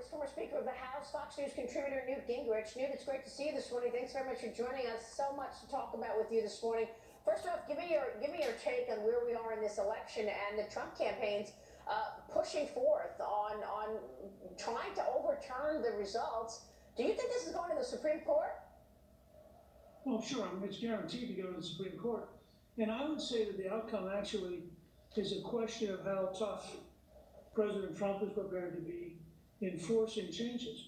is former Speaker of the House, Fox News contributor Newt Gingrich. Newt, it's great to see you this morning. Thanks very much for joining us. So much to talk about with you this morning. First off, give me your take on where we are in this election and the Trump campaign's pushing forth on trying to overturn the results. Do you think this is going to the Supreme Court? Well, sure. I mean, it's guaranteed to go to the Supreme Court. And I would say that the outcome actually is a question of how tough President Trump is prepared to be enforcing changes.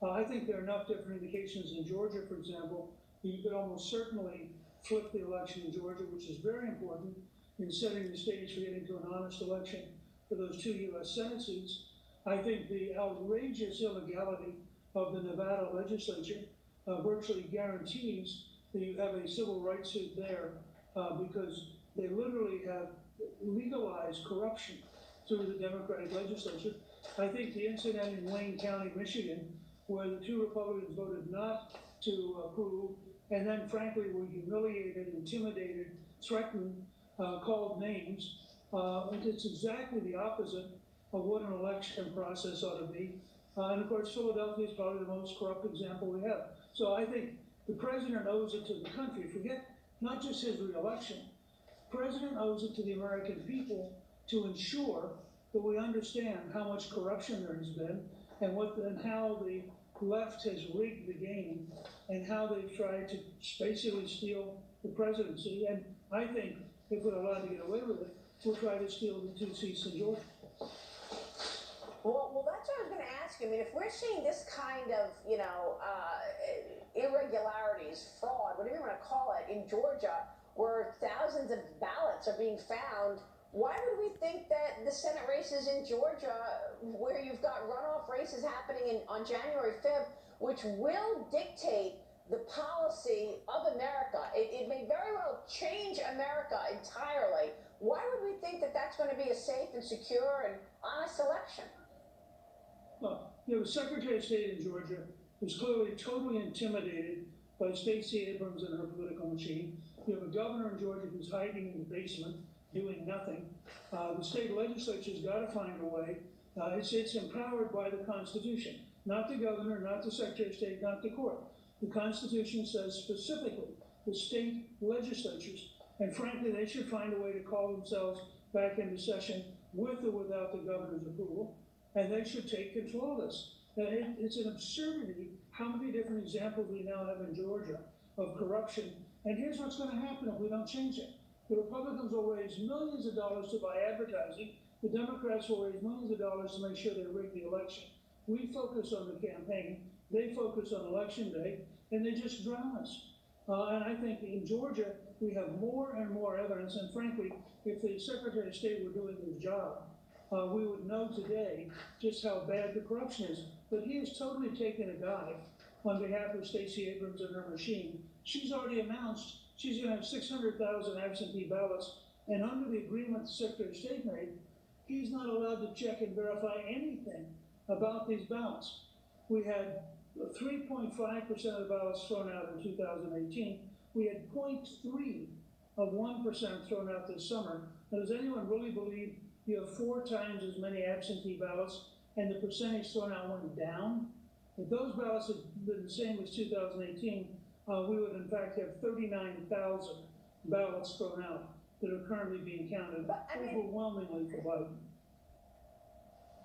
I think there are enough different indications in Georgia, for example, that you could almost certainly flip the election in Georgia, which is very important in setting the stage for getting to an honest election for those 2 U.S. Senate seats. I think the outrageous illegality of the Nevada legislature virtually guarantees that you have a civil rights suit there because they literally have legalized corruption through the Democratic legislature. I think the incident in Wayne County, Michigan, where the 2 Republicans voted not to approve, and then frankly were humiliated, intimidated, threatened, called names, it's exactly the opposite of what an election process ought to be. And of course, Philadelphia is probably the most corrupt example we have. So I think the president owes it to the country. Forget not just his reelection. The president owes it to the American people to ensure that we understand how much corruption there has been and how the left has rigged the game and how they've tried to basically steal the presidency. And I think if we're allowed to get away with it, we'll try to steal the 2 seats in Georgia. Well, that's what I was going to ask you. I mean, if we're seeing this kind of, irregularities, fraud, whatever you want to call it, in Georgia, where thousands of ballots are being found, why would we think that the Senate races in Georgia, where you've got runoff races happening on January 5th, which will dictate the policy of America, it may very well change America entirely. Why would we think that that's going to be a safe and secure and honest election? Well, you have a Secretary of State in Georgia who's clearly totally intimidated by Stacey Abrams and her political machine. You have a governor in Georgia who's hiding in the basement, doing nothing. The state legislature's got to find a way. It's empowered by the Constitution, not the governor, not the Secretary of State, not the court. The Constitution says specifically the state legislatures, and frankly, they should find a way to call themselves back into session with or without the governor's approval, and they should take control of this. It's an absurdity how many different examples we now have in Georgia of corruption. And here's what's going to happen if we don't change it. The Republicans will raise millions of dollars to buy advertising. The Democrats will raise millions of dollars to make sure they rig the election. We focus on the campaign. They focus on election day, and they just drown us. And I think in Georgia, we have more and more evidence. And frankly, if the Secretary of State were doing his job, we would know today just how bad the corruption is. But he has totally taken a dive on behalf of Stacey Abrams and her machine. She's already announced she's going to have 600,000 absentee ballots. And under the agreement the Secretary of State made, he's not allowed to check and verify anything about these ballots. We had 3.5% of the ballots thrown out in 2018. We had 0.3 of 1% thrown out this summer. Now, does anyone really believe you have 4 times as many absentee ballots and the percentage thrown out went down? If those ballots had been the same as 2018, we would in fact have 39,000 ballots thrown out that are currently being counted, overwhelmingly for Biden.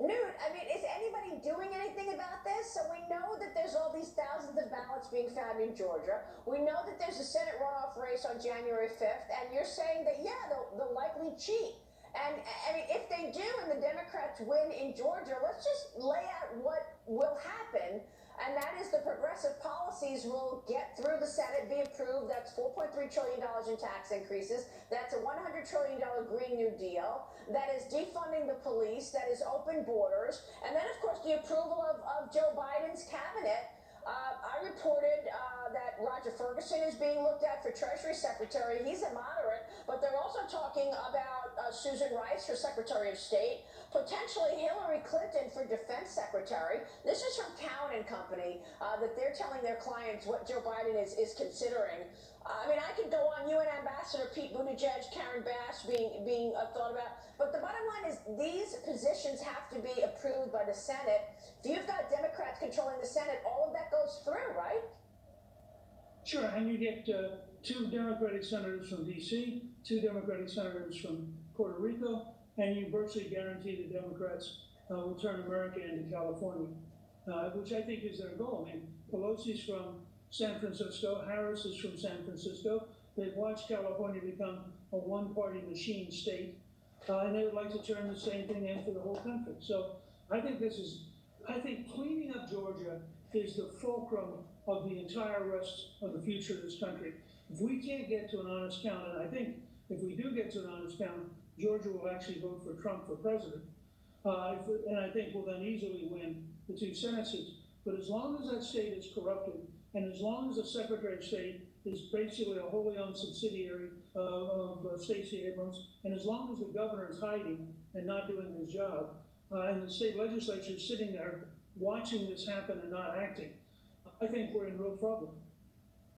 Newt, is anybody doing anything about this? So we know that there's all these thousands of ballots being found in Georgia. We know that there's a Senate runoff race on January 5th, and you're saying that, yeah, they'll likely cheat. And if they do and the Democrats win in Georgia, let's just lay out what will happen. And that is the progressive policies will get through the Senate, be approved. That's $4.3 trillion in tax increases. That's a $100 trillion Green New Deal. That is defunding the police. That is open borders. And then, of course, the approval of Joe Biden's cabinet. I reported that Roger Ferguson is being looked at for Treasury Secretary. He's a moderate, but they're also talking about Susan Rice for Secretary of State, potentially Hillary Clinton for Defense Secretary. This is from Cowen and Company that they're telling their clients what Joe Biden is considering. I mean, I could go on. UN Ambassador Pete Buttigieg, Karen Bass being thought about. But the bottom line is these positions have to be approved by the Senate. If you've got Democrats controlling the Senate, all of that goes through, right? Sure, and you get two Democratic senators from D.C., two Democratic senators from Puerto Rico, and you virtually guarantee the Democrats will turn America into California, which I think is their goal. I mean, Pelosi's from San Francisco, Harris is from San Francisco. They've watched California become a one-party machine state, and they would like to turn the same thing in for the whole country. So I think cleaning up Georgia is the fulcrum of the entire rest of the future of this country. If we can't get to an honest count, and I think if we do get to an honest count, Georgia will actually vote for Trump for president, and I think we'll then easily win the two Senate seats. But as long as that state is corrupted, and as long as the Secretary of State is basically a wholly owned subsidiary of Stacey Abrams, and as long as the governor is hiding and not doing his job, and the state legislature is sitting there watching this happen and not acting, I think we're in real trouble.